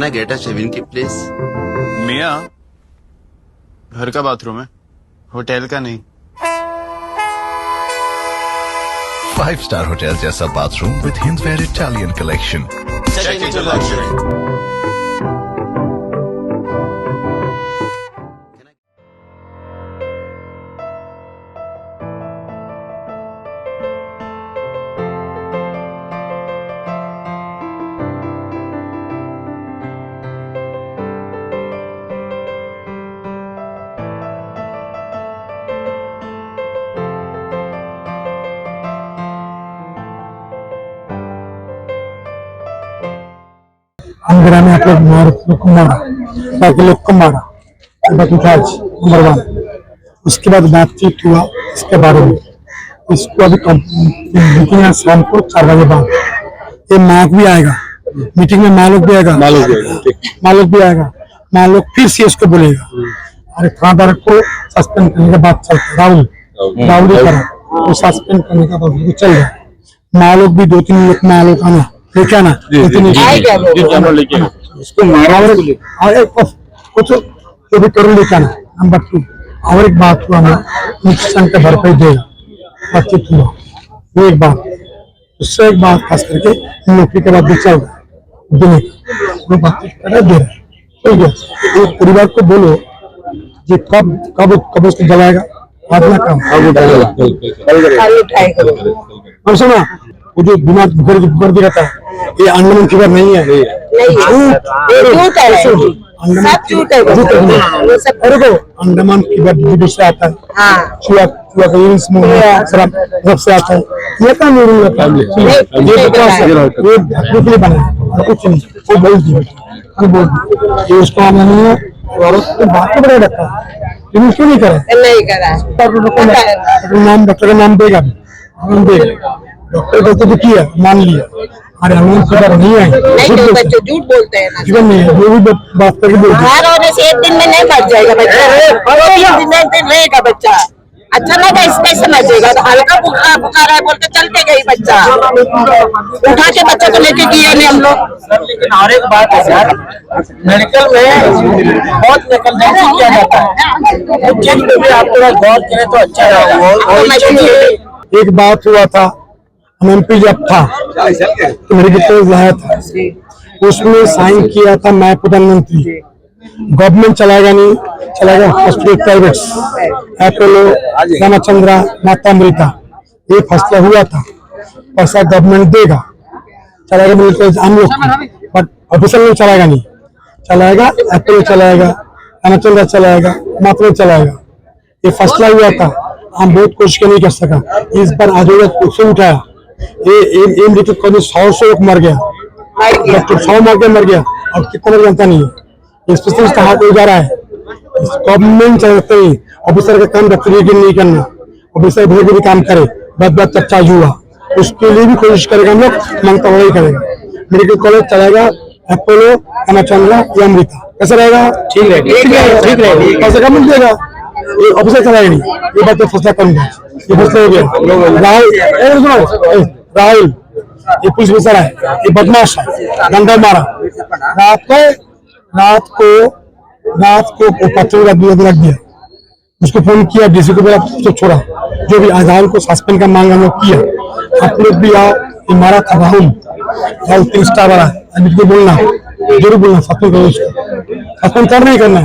Can I get a shaving kit, please? मियाँ, घर का बाथरूम है, होटल का नहीं। 5-star होटल जैसा bathroom with Hindware Italian collection. Check into luxury. अंदर में आप लोग बाकी लोग को मारा नंबर 1। उसके बाद बातचीत हुआ इसके बारे में। इसको अभी मीटिंग है शाम को 4 बजे बाद। ये मालिक भी आएगा मीटिंग में, मालिक भी आएगा, मालिक फिर से इसको बोलेगा। अरे थानादार को सस्पेंड करने का बात चलता है, राहुल ही करा वो सस्पेंड करने का बात चल रहा है। मालिक भी 2-3 लोग मालिक आना लेके आना उसको मारा और कुछ जो भी करूँ लेके आना। नंबर 2 और एक बात हुआ हमें नुकसान का भरपाई देगा, बातचीत हुआ वो एक बात। उससे एक बात खास करके नौकरी के बाद भी चल रहा है देने वो बातचीत कर दे रहा है। परिवार को बोलो ये कब उसको जलाएगा आदमी काम और सुना वो जो बिना घर दिया था ये अंडमान फीवर नहीं है, अंडमान फीवर से आता है, चूहा का से आता है। ये काम नहीं रहता ये बना और कुछ नहीं। वो बोल दी उसको आना नहीं है और उसको बात को बड़ा रखा है क्यों नहीं करा नाम डॉक्टर का नाम देगा डॉक्टर तो किया मान लिया। अरे हम खबर नहीं आई बच्चे झूठ बोलते हैं ना, जीवन में वो भी बात करके बोलते हैं। होने से 1 दिन में नहीं मर जाएगा बच्चा, 1 दिन रहेगा बच्चा। अच्छा लगा इसमें समझेगा तो हल्का बुखार है बोल के चलते गई बच्चा उठा के बच्चा को लेके गए नहीं हम लोग। लेकिन और एक बात है सर, मेडिकल में बहुत नेगलिजेंस किया जाता है, उस चीज पे भी आप थोड़ा गौर करें तो अच्छा रहेगा। एक बात हुआ था एमपी जब था तो मेरी डिटेल्स लाया था, उसमें साइन किया था मैं प्रधानमंत्री। गवर्नमेंट चलाएगा नहीं, चलाएगा हॉस्पिटल प्राइवेट्स, अपोलो, रामचंद्रा, माता अमृता। ये फैसला हुआ था, पैसा गवर्नमेंट देगा, चलाएगा मिलिट्री हम लोग, बट ऑफिशियल में चलाएगा नहीं, चलाएगा अपोलो चलाएगा, रामचंद्रा चलाएगा, माता चलाएगा। ये फैसला हुआ था, हम बहुत कोशिश नहीं कर सका। इस बार आज उठाया ये $100 लोग मर गया, डॉक्टर 100 मर गया और कितना जानता नहीं है। स्पेशलिस्ट कहा जा रहा है गवर्नमेंट चलाते ही ऑफिसर का काम डॉक्टर नहीं करना, ऑफिसर भी काम करे। बात चर्चा हुआ उसके लिए भी कोशिश करेगा हम लोग, मांगता वही करेगा। मेडिकल कॉलेज चलाएगा अपोलो, रामचंद्रा या अमृता, कैसा रहेगा? ठीक रहेगा, पैसा कम मिल जाएगा। ये ऑफिसर चलाएगा नहीं, ये बात तो फैसला करूंगा। ये फैसला हो गया। राहुल ये पुलिस ऑफिसर है, ये बदमाश है, डंडा मारा रात को पत्थर रख दिया। उसको फोन किया, डीसी को बोला तो छोड़ा। जो भी आधार को सस्पेंड का मांग हम लोग किया। आप लोग भी आओ, ये मारा था राहुल 3 स्टार वाला, अमित को बोलना जरूर बोलना सस्पेंड करो, सस्पेंड कर नहीं करना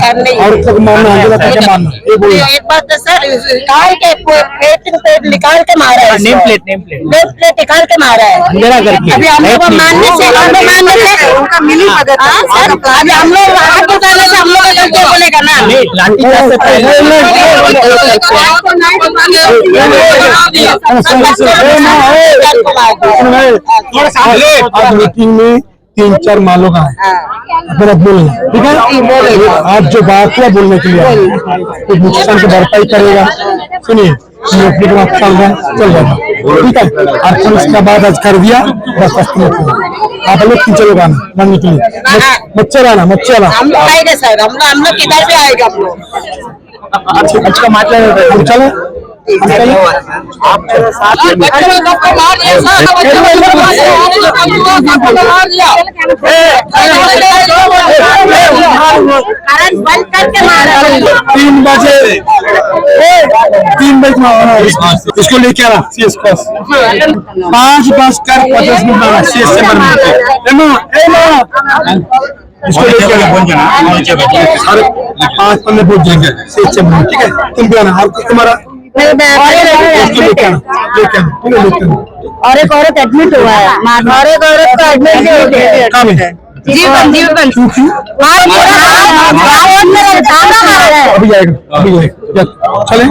और तक मारना मारना। ये बोलिए एक बात है सर, निकाल के निकाल के मारा है, नेम प्लेट निकाल के मारा है। अभी हम लोग मानने से उनका मिली मदद सर, अभी हम लोग हाथ उठाने से हम लोग गलती बोलेगा ना। मीटिंग में 3-4 मालों का है, अगर आप बोलना ठीक है। आज जो बात हुआ बोलने के लिए तो नुकसान की भरपाई करेगा। सुनिए नौकरी के बाद चल जाएगा ठीक है। और पुलिस का बाद आज कर दिया बस आप लोग 3 लोग आना बनने के लिए, मच्छर आना हम लोग आएंगे सर, हम लोग इधर भी आएगा हम लोग। अच्छा चले आप मेरे साथ करंट बंद करके मारा 3 बजे इसको लेके आ रहा CS को 5:50 CS से इसको लेके अरे 5 पहुंच जाएंगे CS से ठीक है तुम भी आना आपको तुम्हारा इसको लेके आना ठीक है लेके आना और एक औरत एडमिट हुआ है और एक औरत का एडमिट हो गया कहाँ है जीवन अभी आएगा चले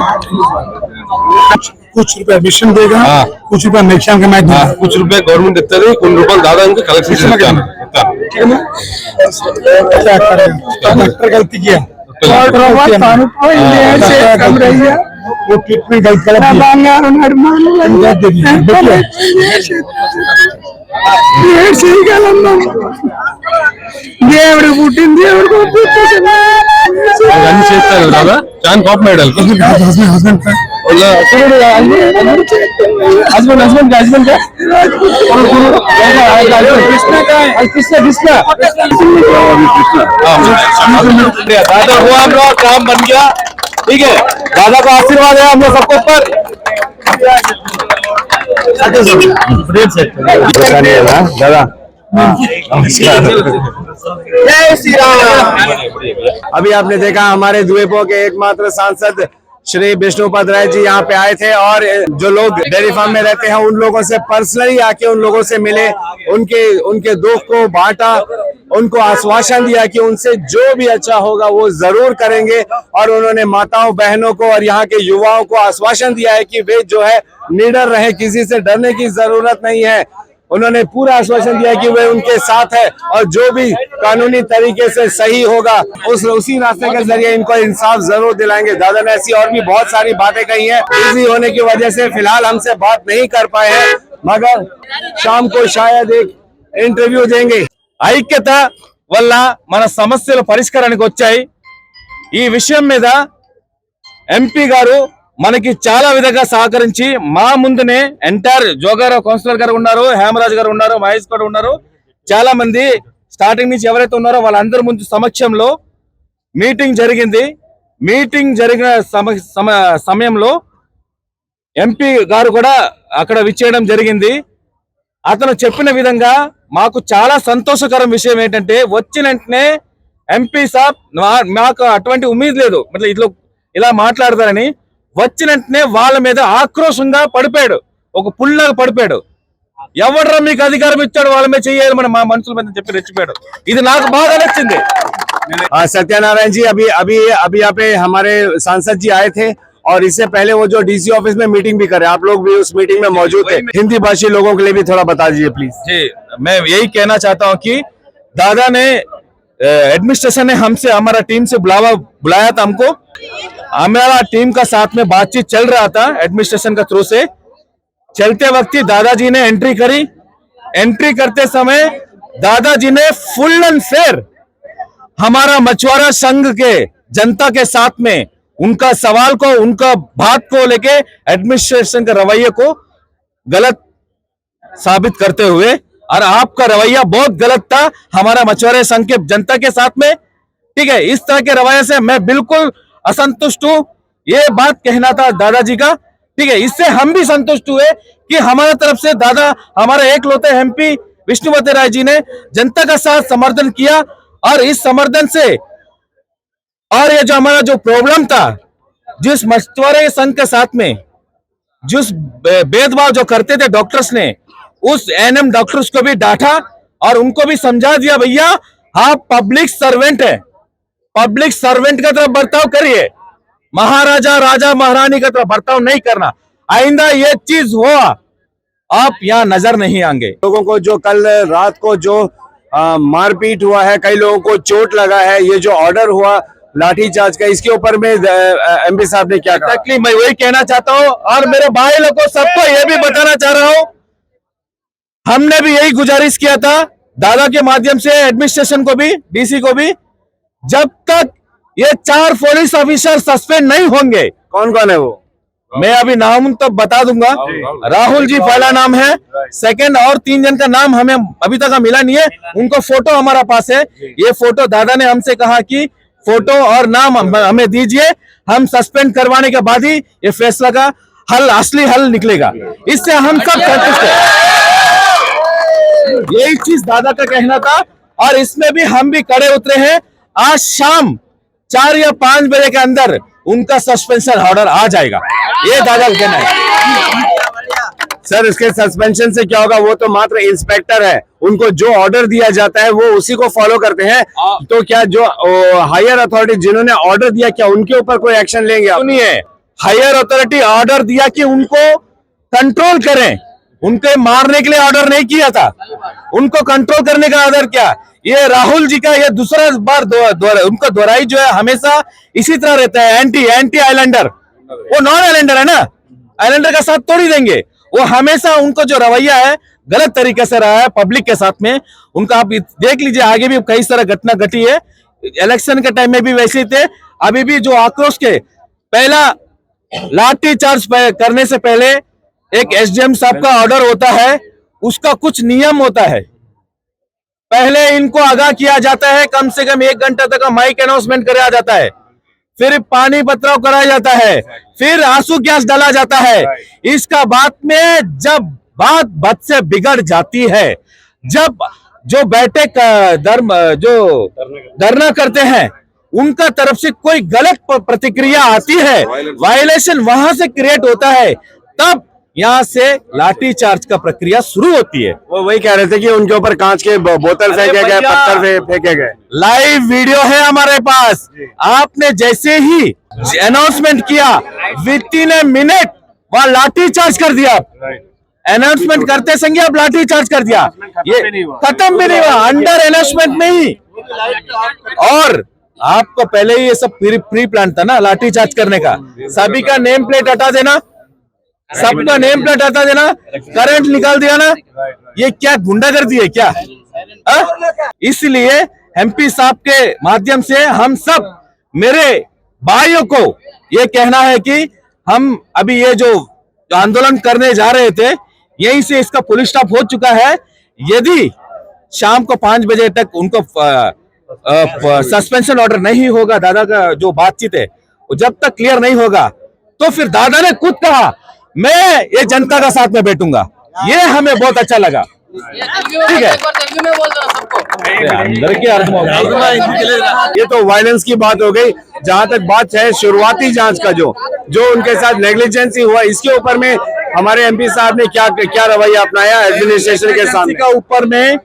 कुछ रुपए मिशन देगा कुछ रुपए नेक्शन का मैच देगा कुछ रुपए गवर्नमेंट देता है కొన్ని రూపాయలు దాదా इनके कलेक्शन से ठीक है ना क्या करें डॉक्टर गलती किया कम रही है वो ट्रीटमेंट गलत దేవుడు పుట్టింది దేవుడు అన్ని చేస్తారు దాదా చాలా పాప మేడల్ హస్బెండ్ हस्बैंड का कृष्णा दादा हुआ हम लोग काम बन गया ठीक है दादा का आशीर्वाद है हम लोग सबके ऊपर दादा जय श्री राम। अभी आपने देखा हमारे द्वीपों के एकमात्र सांसद श्री विष्णुपद राय जी यहाँ पे आए थे और जो लोग डेयरी फार्म में रहते हैं उन लोगों से पर्सनली आके उन लोगों से मिले, उनके दुख को बांटा, उनको आश्वासन दिया कि उनसे जो भी अच्छा होगा वो जरूर करेंगे। और उन्होंने माताओं बहनों को और यहाँ के युवाओं को आश्वासन दिया है कि वे जो है निडर रहे, किसी से डरने की जरूरत नहीं है। उन्होंने पूरा आश्वासन दिया कि वे उनके साथ है और जो भी कानूनी तरीके से सही होगा उसी रास्ते के जरिए इनको इंसाफ जरूर दिलाएंगे। दादा ने ऐसी और भी बहुत सारी बातें कही हैं, बिजी होने की वजह से फिलहाल हमसे बात नहीं कर पाए हैं, मगर शाम को शायद एक इंटरव्यू देंगे। ఐక్యత వల్ల మన సమస్యలు పరిష్కారానికి వచ్చాయి। ఈ విషయం మీద ఎంపీ గారు మనకి చాలా విధంగా సహకరించి మా ముందునే ఎంటైర్ జోగారావు కౌన్సిలర్ గారు ఉన్నారు, హేమరాజు గారు ఉన్నారు, మహేష్ గారు ఉన్నారు, చాలా మంది స్టార్టింగ్ నుంచి ఎవరైతే ఉన్నారో వాళ్ళందరి ముందు సమక్షంలో మీటింగ్ జరిగింది। మీటింగ్ జరిగిన సమయంలో ఎంపీ గారు కూడా అక్కడ విచ్చేయడం జరిగింది। అతను చెప్పిన విధంగా మాకు చాలా సంతోషకరం విషయం ఏంటంటే వచ్చిన వెంటనే ఎంపీ సాబ్ మాకు అటువంటి ఉమ్మీద్ లేదు ఇట్లా ఇలా మాట్లాడతారని, వచ్చిన వెంటనే వాళ్ళ మీద ఆక్రోషంగా పడిపోయాడు, ఒక పుల్లాగా పడిపోయాడు। ఎవడరా మీకు అధికారం ఇచ్చాడు వాళ్ళ మీద చెయ్యాలి మన మా మనుషుల మీద చెప్పి రెచ్చిపోయాడు। ఇది నాకు బాగా నచ్చింది। सत्यनारायण जी अभी अभी अभी यहाँ पे हमारे सांसद जी आए थे और इससे पहले वो जो डीसी ऑफिस में मीटिंग भी करे, आप लोग भी उस मीटिंग में मौजूद थे। हिंदी भाषी लोगों के लिए भी थोड़ा बता दीजिए प्लीज। जी मैं यही कहना चाहता हूँ कि दादा ने एडमिनिस्ट्रेशन ने हमसे हमारा टीम से बुलाया था हमको, हमारा टीम का साथ में बातचीत चल रहा था एडमिनिस्ट्रेशन का थ्रू से। चलते वक्त ही दादाजी ने एंट्री करी। एंट्री करते समय दादाजी ने फुल एंड फेयर हमारा मछुआरा संघ के जनता के साथ में उनका सवाल को, उनका बात को लेके एडमिनिस्ट्रेशन के रवैये को गलत साबित करते हुए, और आपका रवैया बहुत गलत था हमारा मछुआरे संघ के जनता के साथ में, ठीक है। इस तरह के रवैये से मैं बिल्कुल असंतुष्ट हूं, ये बात कहना था दादाजी का, ठीक है। इससे हम भी संतुष्ट हुए कि हमारे तरफ से दादा हमारे एकलौते एमपी विष्णुपद राय जी ने जनता का साथ समर्थन किया। और इस समर्थन से और ये जो हमारा जो प्रॉब्लम था, जिस मछुआरे संघ के साथ में जिस भेदभाव जो करते थे डॉक्टर्स ने, उस एएनएम डॉक्टर्स को भी डांटा और उनको भी समझा दिया, भैया आप पब्लिक सर्वेंट है, पब्लिक सर्वेंट का तरफ बर्ताव करिए, महाराजा राजा महारानी का तरफ बर्ताव नहीं करना। आइंदा ये चीज हुआ आप यहाँ नजर नहीं आएंगे। लोगों को जो कल रात को जो मारपीट हुआ है, कई लोगों को चोट लगा है, ये जो ऑर्डर हुआ लाठीचार्ज का, इसके ऊपर में एमपी साहब ने क्या कहा? मैं वही कहना चाहता हूँ और मेरे भाई लोगों को सबको ये भी बताना चाह रहा हूँ, हमने भी यही गुजारिश किया था दादा के माध्यम से एडमिनिस्ट्रेशन को भी, डीसी को भी, जब तक ये 4 पुलिस ऑफिसर सस्पेंड नहीं होंगे। कौन कौन है वो? मैं अभी नाम तो बता दूंगा। राहुल जी पहला नाम है, सेकंड और 3 जन का नाम हमें अभी तक मिला नहीं है। उनको फोटो हमारा पास है। ये फोटो दादा ने हमसे कहा कि फोटो और नाम हमें दीजिए, हम सस्पेंड करवाने के बाद ही ये फैसला का हल, असली हल निकलेगा। इससे हम सब संतुष्ट हैं। यही चीज दादा का कहना था और इसमें भी हम भी कड़े उतरे हैं। आज शाम 4 या 5 बजे के अंदर उनका सस्पेंशन ऑर्डर आ जाएगा, ये दादा का कहना है। सर इसके सस्पेंशन से क्या होगा? वो तो मात्र इंस्पेक्टर है, उनको जो ऑर्डर दिया जाता है वो उसी को फॉलो करते हैं। तो क्या जो हायर अथॉरिटी जिन्होंने ऑर्डर दिया, क्या उनके ऊपर कोई एक्शन लेंगे आप? सुनिए, हायर अथॉरिटी ऑर्डर दिया कि उनको कंट्रोल करें, उनके मारने के लिए ऑर्डर नहीं किया था। उनको कंट्रोल करने का ऑर्डर क्या? ये राहुल जी का ये दूसरा बार उनका दोहराई जो है हमेशा इसी तरह रहता है। एंटी आइलैंडर, वो नॉन आइलैंडर है ना, आइलैंडर का साथ तोड़ ही देंगे। वो हमेशा उनको जो रवैया है गलत तरीके से रहा है पब्लिक के साथ में। उनका आप देख लीजिए, आगे भी कई सारा घटना घटी है। इलेक्शन के टाइम में भी वैसे ही थे। अभी भी जो आक्रोश के पहला लाठी चार्ज करने से पहले एक एसडीएम साहब का ऑर्डर होता है, उसका कुछ नियम होता है। पहले इनको आगाह किया जाता है, कम से कम 1 घंटा तक का माइक अनाउंसमेंट कराया जाता है, फिर पानी पथराव कराया जाता है, फिर आंसू गैस डाला जाता है। इसका बाद में जब बात से बिगड़ जाती है, जब जो बैठे जो धरना करते हैं उनका तरफ से कोई गलत प्रतिक्रिया आती है, वायलेशन वहां से क्रिएट होता है, तब यहाँ से लाठी चार्ज का प्रक्रिया शुरू होती है। वो वही कह रहे थे कि उनके ऊपर कांच के बोतल फेंके गए, पत्थर फेंके गए। लाइव वीडियो है हमारे पास। आपने जैसे ही अनाउंसमेंट किया, विद इन ए मिनट वहां लाठी चार्ज कर दिया। अनाउंसमेंट करते संगे आप लाठी चार्ज कर दिया, ये खत्म भी नहीं हुआ, अंडर अनाउंसमेंट में ही। और आपको पहले ही ये सब प्री प्लान था ना लाठी चार्ज करने का। सभी का नेम प्लेट हटा देना, सबका नेम प्लेट हटा देना, करंट निकाल दिया ना। ये क्या गुंडागर्दी है क्या? इसलिए एमपी साहब के माध्यम से हम सब मेरे भाइयों को ये कहना है कि हम अभी ये जो आंदोलन करने जा रहे थे, यहीं से इसका पुलिस स्टॉप हो चुका है। यदि शाम को 5 बजे तक उनको सस्पेंशन ऑर्डर नहीं होगा, दादा का जो बातचीत है वो जब तक क्लियर नहीं होगा, तो फिर दादा ने खुद कहा मैं ये जनता का साथ में बैठूंगा। ये हमें बहुत अच्छा लगा। ठीक है, अंदर के अर्थ में ये तो वायलेंस की बात हो गई। जहां तक बात है शुरुआती जांच का, जो उनके साथ नेग्लिजेंसी हुआ, इसके ऊपर में हमारे एमपी साहब ने क्या रवैया अपनाया एडमिनिस्ट्रेशन के सामने? का ऊपर में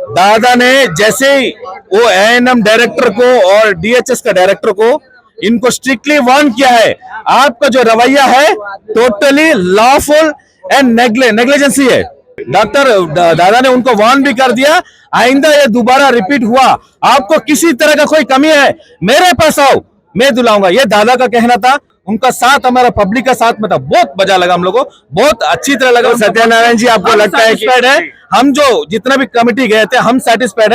दादा ने जैसे ही वो एएनएम डायरेक्टर को और डीएचएस का डायरेक्टर को इनको स्ट्रिक्टली वार्न किया है, आपका जो रवैया है टोटली लॉफुल एंड नेग्लिजेंसी है। डॉक्टर दादा ने उनको वार्न भी कर दिया, आइंदा ये दोबारा रिपीट हुआ, आपको किसी तरह का कोई कमी है मेरे पास आओ, मैं दिलाऊंगा। ये दादा का कहना था। उनका साथ हमारा पब्लिक का साथ में था, बहुत मजा लगा हम लोगों को, बहुत अच्छी तरह लगा। सत्यानारायण जी, आपको लगता है कि हम जो जितना भी कमेटी गए थे हम सेटिस्फाइड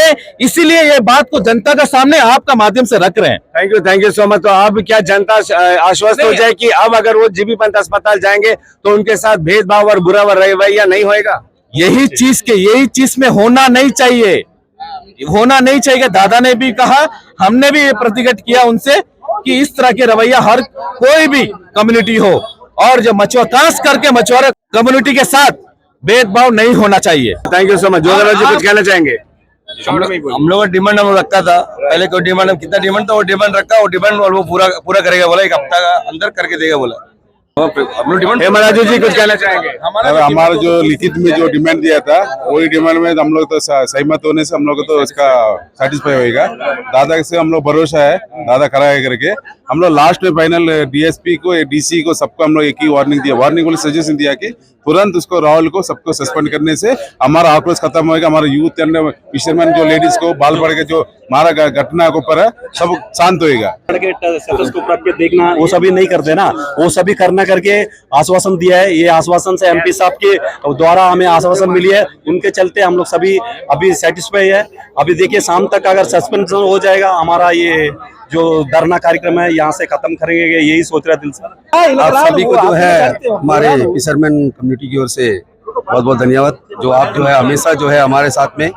है, इसीलिए ये बात को जनता का सामने आपका माध्यम से रख रहे हैं। Thank you so much. तो अब क्या जनता आश्वस्त हो जाए कि अब अगर वो जीबी पंत अस्पताल जाएंगे तो उनके साथ भेदभाव और बुरा रवैया नहीं होएगा? यही चीज में होना नहीं चाहिए। दादा ने भी कहा, हमने भी प्रतिगत किया उनसे कि इस तरह के रवैया हर कोई भी कम्युनिटी हो, और जो खास करके मछुआरा कम्युनिटी के साथ भेदभाव नहीं होना चाहिए। Thank you so much. Jodharaj ji कुछ कहना चाहेंगे? हम लोग डिमांड हम रखा था पहले, कोई डिमांड हम कितना डिमांड था वो डिमांड रखा, वो डिमांड वो पूरा करेगा बोला, 1 हफ्ता का अंदर करके देगा बोला। हम लोग डिमांड हेमराजू जी कुछ कहना चाहेंगे? हमारा जो लिखित में जो डिमांड दिया था वही डिमांड में हम लोग तो सहमत होने से हम लोग तो इसका सेटिस्फाई होएगा। दादा से हम लोग भरोसा है, दादा कराएगा करके। हम लोग लास्ट में फाइनल डीएसपी को, डीसी को, सबको हम लोग एक ही वार्निंग दिया, वार्निंग को सजेशन दिया कि तुरंत उसको राहुल को सबको सस्पेंड करने से हमारा आक्रोश खत्म होएगा। हमारा यूथ एंड फिशरमैन जो लेडीज को बाल पड़ के जो मारा घटना के ऊपर है सब शांत होएगा। देखना वो सभी नहीं करते ना, वो सभी करना करके आश्वासन दिया है। ये आश्वासन से एमपी साहब के द्वारा हमें आश्वासन मिली है, उनके चलते हम लोग सभी अभी सेटिस्फाई है। अभी देखिए शाम तक अगर सस्पेंशन हो जाएगा, हमारा ये जो धरना कार्यक्रम है यहाँ से खत्म करेंगे, यही सोच रहा दिल से। आप सभी को जो है हमारे फिशरमैन कम्युनिटी की ओर से बहुत बहुत धन्यवाद, जो आप जो है हमेशा जो है हमारे साथ में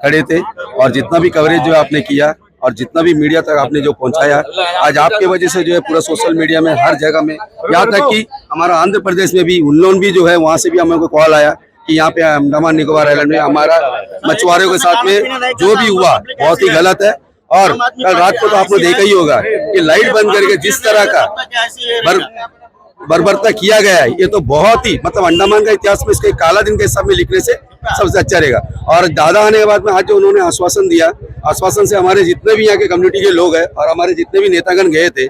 खड़े थे और जितना भी कवरेज जो आपने किया और जितना भी मीडिया तक आपने जो पहुंचाया, आज आपके वजह से जो है पूरा सोशल मीडिया में हर जगह में, यहाँ तक कि हमारा आंध्र प्रदेश में भी उन्लोन भी जो है वहाँ से भी हमें को कॉल आया कि यहाँ पे अंडमान निकोबार आइलैंड में हमारा मछुआरों के साथ में जो भी हुआ बहुत ही गलत है। और कल रात को तो आपको देखा ही होगा कि लाइट बंद करके जिस तरह का बर्बरता किया गया है, ये तो बहुत ही मतलब अंडमान का इतिहास में इसके काला दिन के हिसाब में लिखने से सबसे अच्छा रहेगा। और दादा आने के बाद में आज जो उन्होंने आश्वासन दिया, आश्वासन से हमारे जितने भी यहाँ के कम्युनिटी के लोग हैं और हमारे जितने भी नेतागण गए थे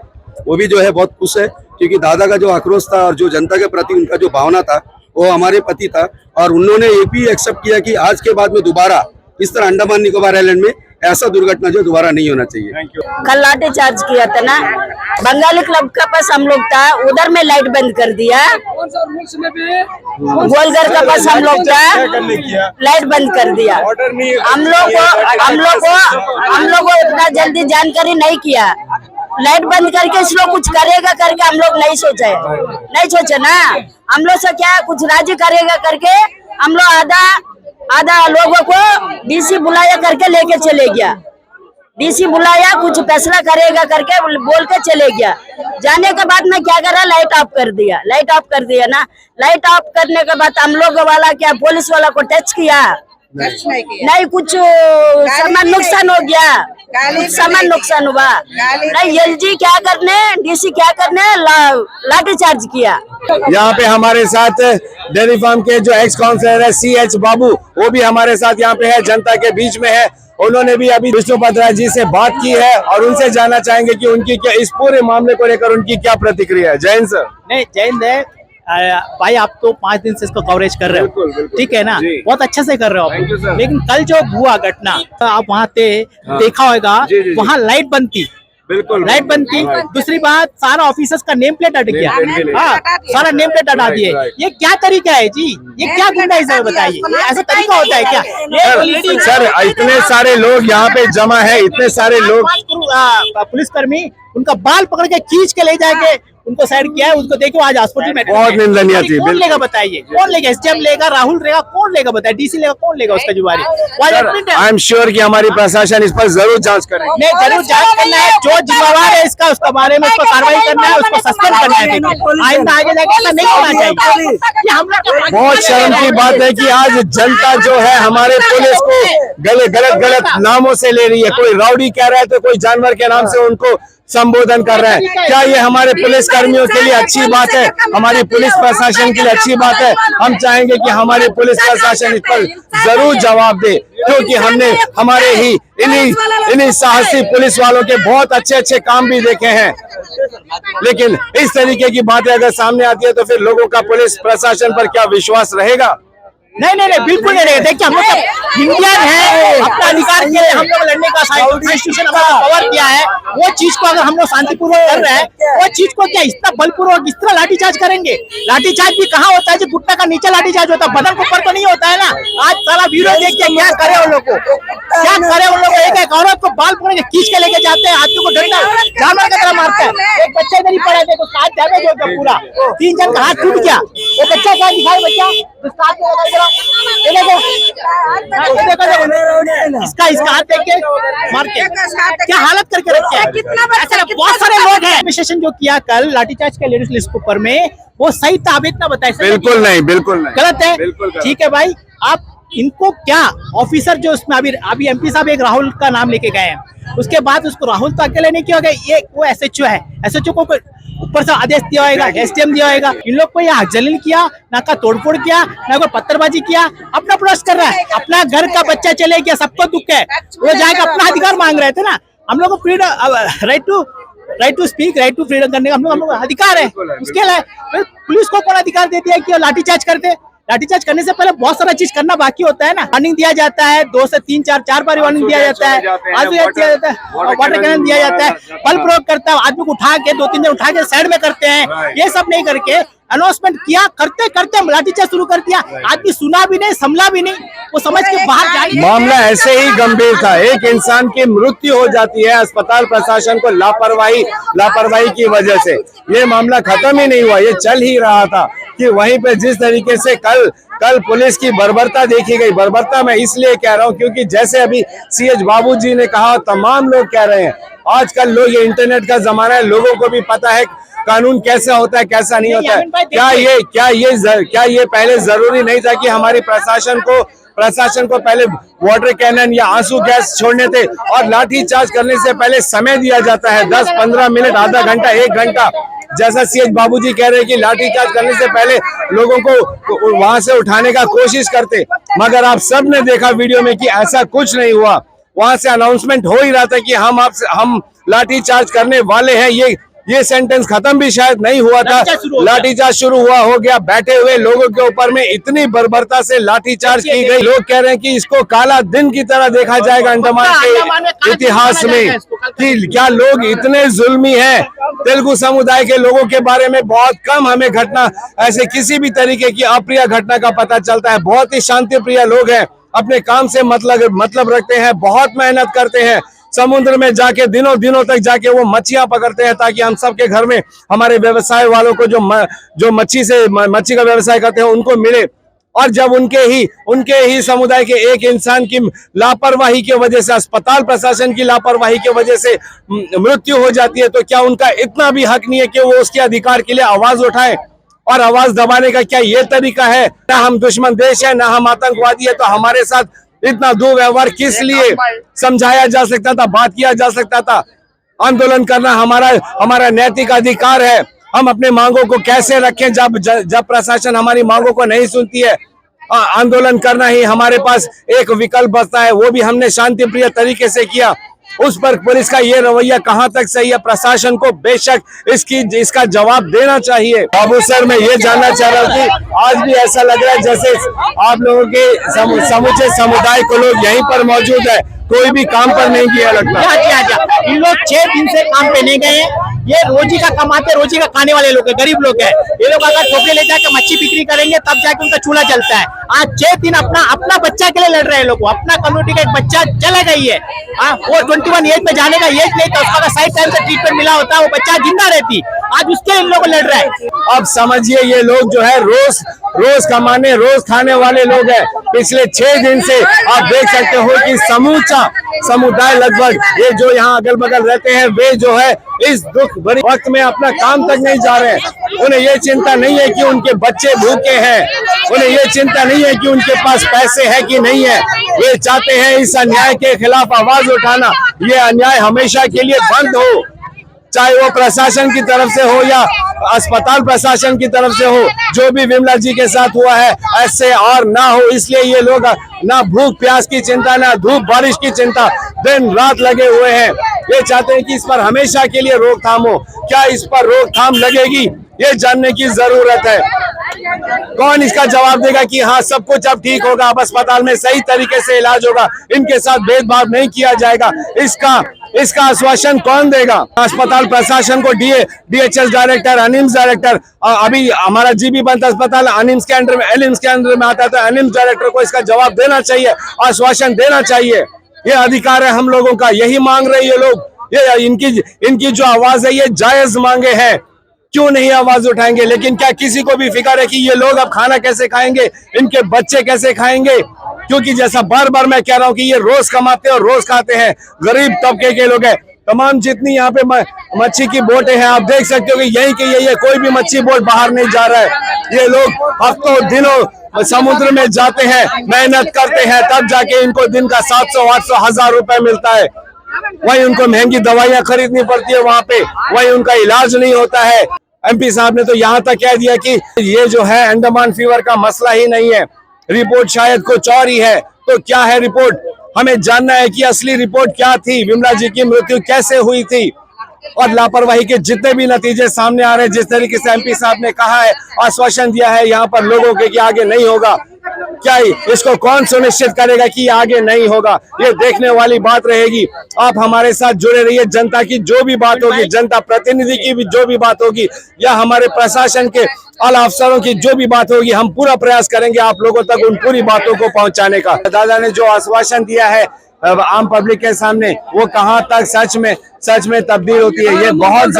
वो भी जो है बहुत खुश है, क्योंकि दादा का जो आक्रोश था और जो जनता के प्रति उनका जो भावना था वो हमारे प्रति था। और उन्होंने ये भी एक्सेप्ट किया कि आज के बाद में दोबारा इस तरह अंडमान निकोबार आइलैंड में ऐसा दुर्घटना जो दोबारा नहीं होना चाहिए। कल लाठी चार्ज किया था ना, बंगाली क्लब का पास हम लोग था, उधर में लाइट बंद कर दिया। गोलघर का पास हम लोग था, लाइट बंद कर दिया। हम लोग को इतना जल्दी जानकारी नहीं किया, लाइट बंद करके इस लोग कुछ करेगा करके हम लोग नहीं सोचे ना। हम लोग से क्या कुछ राजी करेगा करके हम लोग आधा लोगों को डीसी बुलाया करके लेके चले गया। डीसी बुलाया, कुछ फैसला करेगा करके बोल के चले गया। जाने के बाद में क्या करा, लाइट ऑफ कर दिया ना। लाइट ऑफ करने के बाद हम लोग वाला क्या पुलिस वाला को टच किया नहीं, कुछ सामान नुकसान हो गया, कुछ सामान नुकसान हुआ नहीं। एलजी क्या करने, डीसी क्या करने, लाठी चार्ज किया। यहाँ पे हमारे साथ डेयरी फार्म के जो एक्स काउंसलर है CH बाबू, वो भी हमारे साथ यहाँ पे है, जनता के बीच में है। उन्होंने भी अभी विष्णुपद राय जी से बात की है और उनसे जानना चाहेंगे कि उनकी क्या इस पूरे मामले को लेकर उनकी क्या प्रतिक्रिया है। जय हिंद सर। नहीं, जय हिंद है भाई। आप तो 5 दिन से इसको कवरेज कर रहे हो, ठीक है ना, बहुत अच्छे से कर रहे हो आप। लेकिन कल जो हुआ घटना, आप वहाँ पे देखा होगा, वहाँ लाइट बंद थी, बिल्कुल लाइट बंद थी। दूसरी बात, सारा ऑफिसर्स का नेम प्लेट हट गया, हाँ, सारा नेम प्लेट हटा दिए। ये क्या तरीका है जी, ये क्या गुंडाइज्म है बताइए, ऐसा तरीका होता है क्या? सर इतने सारे लोग यहाँ पे जमा है, इतने सारे लोग, पुलिसकर्मी उनका बाल पकड़ के खींच के ले जाके उनको साइड किया है, उसको देखो आज हॉस्पिटल में। बहुत निंदनीय थी। कौन लेगा बताइए, कौन लेगा? SDM लेगा, राहुल लेगा, कौन लेगा बताइए? डीसी लेगा, कौन लेगा उसका जिम्मेवारी? आई एम श्योर कि हमारी प्रशासन इस पर जरूर जांच करेगी। नहीं, जरूर जांच करना है, जो जिम्मेवार है इसका उसका बारे में उसको कार्रवाई करना है, उसको सस्पेंड करना है। आइंदा आगे जाके ऐसा नहीं होना चाहिए। बहुत शर्म की बात है कि आज जनता जो है हमारे पुलिस को गलत नामों से ले रही है। कोई राउडी कह रहा है तो कोई जानवर के नाम से उनको संबोधन कर रहा है। क्या ये हमारे पुलिस कर्मियों के लिए अच्छी बात है? हमारी पुलिस प्रशासन के लिए अच्छी बात है? हम चाहेंगे कि हमारी पुलिस प्रशासन इस पर जरूर जवाब दे, क्योंकि हमने हमारे ही इन्हीं साहसी पुलिस वालों के बहुत अच्छे काम भी देखे हैं। लेकिन इस तरीके की बातें अगर सामने आती है तो फिर लोगों का पुलिस प्रशासन पर क्या विश्वास रहेगा? नहीं, बिल्कुल नहीं रहेगा। देखिए, हम लोग इंडियन है, अपना अधिकार के लिए हम लोग लड़ने का कॉन्स्टिट्यूशन हमारा पावर किया है। वो चीज को अगर हम लोग शांतिपूर्वक कर रहे हैं, वो चीज को क्या इतना बलपूर्वक इस तरह लाठीचार्ज करेंगे? लाठीचार्ज भी कहाँ होता है जो घुटना का नीचे लाठीचार्ज होता है, बदन के ऊपर तो नहीं होता है ना। आज सारा वीडियो देख के क्या करे उन लोग को, क्या करे उन लोग? एक औरत को बाल पकड़ के खींच के लेके जाते हैं, हाथों को डंडा जानवर की तरह मारते हैं। एक बच्चा इधर ही पड़ा है, देखो हाथ डैमेज हो गया पूरा, 3 जन का हाथ टूट गया। वो बच्चा क्या दिखाई, बच्चा इसका हाथ देख के मार के क्या हालत करके रखे हैं। बहुत सारे लोग हैं। एडमिनिस्ट्रेशन जो किया कल लाठीचार्ज के लेडीज लिस्ट ऊपर में, वो सही ताबीत ना बताए। बिल्कुल नहीं, गलत है। ठीक है भाई, आप इनको क्या ऑफिसर जो उसमें अभी MP साहब एक राहुल का नाम लेके गए हैं, उसके बाद उसको राहुल तो अकेले नहीं किया गया, ये वो SHO है, SHO को ऊपर से आदेश दिया होगा, SDM दिया होगा। इन लोग को ये आगजनी किया, ना का तोड़फोड़ किया, ना कोई पत्थरबाजी किया, अपना प्रोटेस्ट कर रहा है। अपना घर का बच्चा चले गया, सबको दुख है, वो जाएगा अपना अधिकार मांग रहे थे ना। हम लोग को freedom, right to speak, right to freedom करने का हम लोग अधिकार है। उसके लिए पुलिस को कौन अधिकार दे दिया कि लाठीचार्ज करते? लाठीचार्ज करने से पहले बहुत सारा चीज करना बाकी होता है ना। वार्निंग दिया जाता है, 2 से 3 4 बार वार्निंग दिया जाता है, वाटर कैनन दिया जाता है, बल प्रयोग करता है, आदमी को उठा के 2-3 दिन उठा के साइड में करते हैं। ये सब नहीं करके अनाउंसमेंट किया, करते करते लाठीचार्ज शुरू कर दिया। आदमी सुना भी नहीं, समझा भी नहीं, वो समझ के बाहर जा मामला ऐसे ही गंभीर था। एक इंसान की मृत्यु हो जाती है अस्पताल प्रशासन को लापरवाही की वजह से। ये मामला खत्म ही नहीं हुआ, ये चल ही रहा था कि वहीं पे जिस तरीके से कल पुलिस की बर्बरता देखी गई। बर्बरता मैं इसलिए कह रहा हूं क्योंकि जैसे अभी सीएच बाबू जी ने कहा, तमाम लोग कह रहे हैं, आजकल लोग, ये इंटरनेट का जमाना है, लोगों को भी पता है कानून कैसा होता है कैसा नहीं होता है। क्या ये पहले जरूरी नहीं था कि हमारी प्रशासन को पहले वाटर कैनन या आंसू गैस छोड़ने थे और लाठी चार्ज करने से पहले समय दिया जाता है 10-15 मिनट, आधा घंटा, 1 घंटा। जैसा सीएच बाबूजी कह रहे हैं कि लाठी चार्ज करने से पहले लोगों को वहां से उठाने का कोशिश करते, मगर आप सब ने देखा वीडियो में कि ऐसा कुछ नहीं हुआ। वहां से अनाउंसमेंट हो ही रहा था कि हम लाठी चार्ज करने वाले हैं। ये सेंटेंस खत्म भी शायद नहीं हुआ था, लाठीचार्ज शुरू हो गया। बैठे हुए लोगों के ऊपर में इतनी बर्बरता से लाठीचार्ज की गई। लोग कह रहे हैं कि इसको काला दिन की तरह देखा जाएगा अंडमान के इतिहास में, कि क्या लोग इतने जुल्मी हैं। तेलुगु समुदाय के लोगों के बारे में बहुत कम हमें घटना, ऐसे किसी भी तरीके की अप्रिय घटना का पता चलता है। बहुत ही शांति प्रिय लोग हैं, अपने काम से मतलब रखते हैं, बहुत मेहनत करते हैं। समुद्र में जाके दिनों तक जाके वो मच्छियां पकड़ते हैं ताकि हम सबके घर में, हमारे व्यवसाय वालों को जो मच्छी का व्यवसाय करते हैं उनको मिले। और जब उनके ही समुदाय के एक इंसान की लापरवाही की वजह से, अस्पताल प्रशासन की लापरवाही की वजह से मृत्यु हो जाती है, तो क्या उनका इतना भी हक नहीं है कि वो उसके अधिकार के लिए आवाज उठाएं? और आवाज दबाने का क्या ये तरीका है? ना हम दुश्मन देश है, ना हम आतंकवादी है, तो हमारे साथ इतना दुर्व्यवहार किस लिए? समझाया जा सकता था, बात किया जा सकता था। आंदोलन करना हमारा नैतिक अधिकार है। हम अपने मांगों को कैसे रखें जब प्रशासन हमारी मांगों को नहीं सुनती है? आंदोलन करना ही हमारे पास एक विकल्प बचता है, वो भी हमने शांति प्रिय तरीके से किया। उस पर पुलिस का ये रवैया कहां तक सही है? प्रशासन को बेशक इसका जवाब देना चाहिए। बाबू सर, मैं ये जानना चाह रहा हूँ कि आज भी ऐसा लग रहा है जैसे आप लोगों के समूचे समुदाय को लोग यहीं पर मौजूद है, कोई भी काम पर नहीं किया लगता। इन लोग 6 दिन से काम पे नहीं गए हैं। ये रोजी का कमाते, रोजी का खाने वाले लोग हैं, गरीब लोग हैं। ये लोग अगर टोकरे ले जाकर मच्छी बिक्री करेंगे तब जाके उनका चूल्हा चलता है। आज 6 दिन अपना बच्चा के लिए लड़ रहे हैं लोग। अपना कम्युनिटी का एक बच्चा चला गई है, वो 21 एज में जाने का एज नहीं था, उसका सही टाइम से ट्रीटमेंट मिला होता वो बच्चा जिंदा रहती। आज उसके इन लोग लड़ रहा है। अब समझिए, ये लोग जो है रोज कमाने, रोज खाने वाले लोग हैं। पिछले 6 दिन से आप देख सकते हो कि समूचा समुदाय, लगभग ये जो यहाँ अगल बगल रहते हैं, वे जो है इस दुख भरे वक्त में अपना काम तक नहीं जा रहे हैं। उन्हें ये चिंता नहीं है कि उनके बच्चे भूखे हैं, उन्हें ये चिंता नहीं है कि उनके पास पैसे है कि नहीं है। वे चाहते हैं इस अन्याय के खिलाफ आवाज उठाना। ये अन्याय हमेशा के लिए बंद हो, चाहे वो प्रशासन की तरफ से हो या अस्पताल प्रशासन की तरफ से हो। जो भी विमला जी के साथ हुआ है ऐसे और ना हो, इसलिए ये लोग ना भूख प्यास की चिंता, ना धूप बारिश की चिंता, दिन रात लगे हुए हैं। ये चाहते हैं कि इस पर हमेशा के लिए रोकथाम हो। क्या इस पर रोकथाम लगेगी, ये जानने की जरूरत है। कौन इसका जवाब देगा कि हाँ सब कुछ अब ठीक होगा, अब अस्पताल में सही तरीके से इलाज होगा, इनके साथ भेदभाव नहीं किया जाएगा? इसका आश्वासन कौन देगा? अस्पताल प्रशासन को डीएचएस डायरेक्टर, अनिम्स डायरेक्टर, अभी हमारा जीबी पंत अस्पताल अनिम्स के अंडर में, एलिम्स के अंडर में आता है, तो अनिम्स डायरेक्टर को इसका जवाब देना चाहिए, आश्वासन देना चाहिए। ये अधिकार है हम लोगों का, यही मांग रहे ये लोग। ये इनकी जो आवाज है ये जायज मांगे हैं, क्यों नहीं आवाज उठाएंगे? लेकिन क्या किसी को भी फिक्र है कि ये लोग अब खाना कैसे खाएंगे, इनके बच्चे कैसे खाएंगे? क्योंकि जैसा बार बार मैं कह रहा हूं कि ये रोज कमाते और रोज खाते हैं, गरीब तबके के लोग हैं। तमाम जितनी यहाँ पे मच्छी की बोटें हैं, आप देख सकते हो कि यहीं के यही है, कोई भी मच्छी बोट बाहर नहीं जा रहा है। ये लोग हफ्तों दिनों समुद्र में जाते हैं, मेहनत करते हैं, तब जाके इनको दिन का 700, 800, 1000 रुपए मिलता है। वही उनको महंगी दवाइयां खरीदनी पड़ती है वहां पे, वही उनका इलाज नहीं होता है। एमपी साहब ने तो यहाँ तक कह दिया कि ये जो है अंडमान फीवर का मसला ही नहीं है, रिपोर्ट शायद कुछ और ही है। तो क्या है रिपोर्ट? हमें जानना है कि असली रिपोर्ट क्या थी, विमला जी की मृत्यु कैसे हुई थी, और लापरवाही के जितने भी नतीजे सामने आ रहे हैं, जिस तरीके से एमपी साहब ने कहा है, आश्वासन दिया है यहाँ पर लोगों के कि आगे नहीं होगा, क्या इसको कौन सुनिश्चित करेगा कि आगे नहीं होगा, ये देखने वाली बात रहेगी। आप हमारे साथ जुड़े रहिए। जनता की जो भी बात होगी, जनता प्रतिनिधि की भी जो भी बात होगी, या हमारे प्रशासन के आला अफसरों की जो भी बात होगी, हम पूरा प्रयास करेंगे आप लोगों तक उन पूरी बातों को पहुंचाने का। दादा ने जो आश्वासन दिया है आम पब्लिक के सामने, वो कहां तक सच में तब्दील होती है, ये बहुत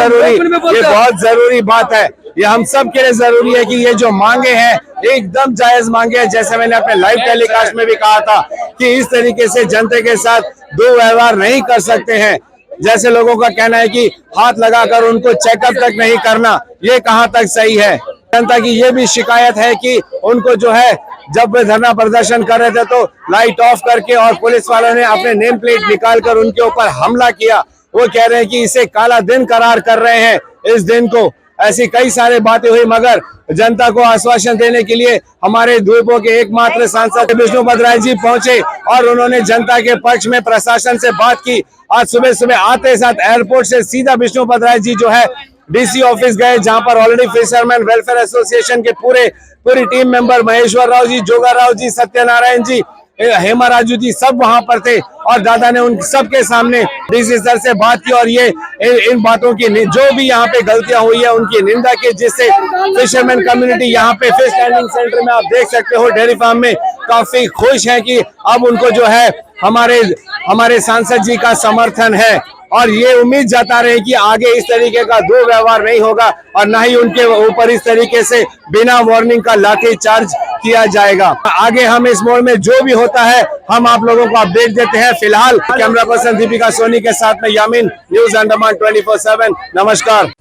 जरूरी बात है। ये हम सब के लिए जरूरी है कि ये जो मांगे हैं एकदम जायज मांगे हैं। जैसे मैंने अपने लाइव टेलीकास्ट में भी कहा था कि इस तरीके से जनता के साथ दुर्व्यवहार नहीं कर सकते हैं। जैसे लोगों का कहना है कि हाथ लगाकर उनको चेकअप तक नहीं करना, ये कहां तक सही है। जनता की ये भी शिकायत है कि उनको जो है, जब वे धरना प्रदर्शन कर रहे थे तो लाइट ऑफ करके और पुलिस वालों ने अपने नेम प्लेट निकालकर उनके ऊपर हमला किया। वो कह रहे हैं कि इसे काला दिन करार कर रहे हैं इस दिन को। ऐसी कई सारी बातें हुई, मगर जनता को आश्वासन देने के लिए हमारे द्वीपों के एकमात्र सांसद विष्णुपद राय जी पहुंचे और उन्होंने जनता के पक्ष में प्रशासन से बात की। आज सुबह आते साथ एयरपोर्ट से सीधा विष्णुपद राय जी जो है डीसी ऑफिस गए, जहां पर ऑलरेडी फिशरमैन वेलफेयर एसोसिएशन के पूरी टीम मेंबर महेश्वर राव जी, जोगा राव जी, सत्यनारायण जी, हेमा राजू जी सब वहां पर थे और दादा ने उन सबके सामने डीसी सर से बात की और ये इन बातों की जो भी यहाँ पे गलतियां हुई है उनकी निंदा की, जिससे फिशरमैन कम्युनिटी यहाँ पे फिश लैंडिंग सेंटर में आप देख सकते हो डेयरी फार्म में काफी खुश है कि अब उनको जो है हमारे सांसद जी का समर्थन है और ये उम्मीद जता रहे कि आगे इस तरीके का दुर्व्यवहार नहीं होगा और ना ही उनके ऊपर इस तरीके से बिना वार्निंग का लाठी चार्ज किया जाएगा। आगे हम इस मोड़ में जो भी होता है हम आप लोगों को अपडेट देते हैं। फिलहाल कैमरा पर्सन दीपिका सोनी के साथ में यामीन, न्यूज अंडमान 24/7। नमस्कार।